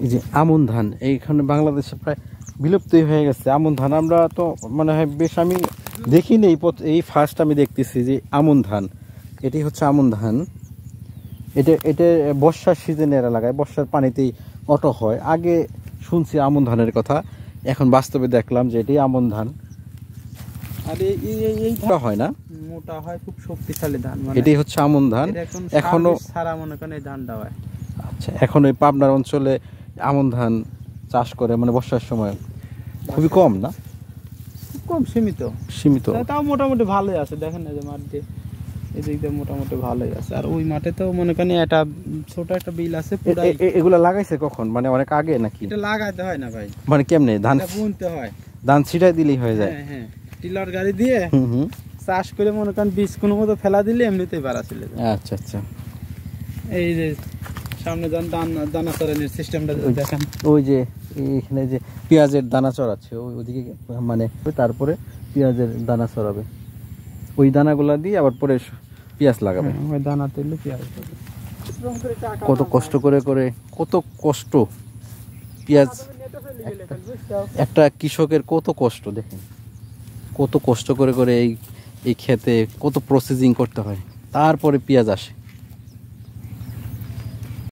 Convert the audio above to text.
এই যে আমন ধান, এইখানে বাংলাদেশে প্রায় বিলুপ্তই হয়ে গেছে আমন ধান। আমরা তো মনে হয় বেশ, আমি দেখিনি, এই ফার্স্ট আমি দেখতেছি যে আমন ধান। এটি হচ্ছে আমন ধান। এটা বর্ষার সিজনে এরা লাগায়, বর্ষার পানিতেই অটো হয়। আগে শুনছি আমন ধানের কথা, এখন বাস্তবে দেখলাম যে এটি আমন ধান। আর এই ধান হয় না, মোটা হয়, খুব শক্তিশালী ধান। এটাই হচ্ছে আমন ধান। এখনো সারা মনে করেন এই ধানটা হয়। আচ্ছা, এখন ওই পাবনার অঞ্চলে আমন ধান চাষ করে, মানে বর্ষার সময় খুবই কম না, খুব কম, সীমিত। তাও মোটামুটি ভালোই আছে। দেখেন না যে মাঠ দিয়ে এদিক দিয়ে মোটামুটি ভালোই আছে। আর ওই মাঠে তো মনে করেন একটা ছোট একটা বিল আছে। এগুলা লাগাইছে কখন, মানে অনেক আগে নাকি? এটা লাগাইতে হয় না ভাই, মানে কেমনে ধান বুনতে হয়, ধান ছিটাই দিলেই হয়ে যায়? হ্যাঁ, টিলার গাড়ি দিয়ে চাষ করে মনে করেন বীজ কোনো মতো ফেলা দিলে এমনিতেই বাড়া চলে যায়। আচ্ছা আচ্ছা। এই যে সামনে দানা চড়ানোর সিস্টেমটা দেখেন, ওই যে এখানে যে পেঁয়াজের দানা চড়াচ্ছে ওইদিকে, মানে তারপরে পেঁয়াজের দানা চড়াবে, ওই দানাগুলা দিয়ে আবার পরে পেঁয়াজ লাগাবে। ওই দানা তুললে পেঁয়াজ। কত কষ্ট করে কত কষ্ট, পেঁয়াজ একটা কৃষকের কত কষ্ট দেখেন, কত কষ্ট করে এই ক্ষেতে কত প্রসেসিং করতে হয়, তারপরে পেঁয়াজ আসে।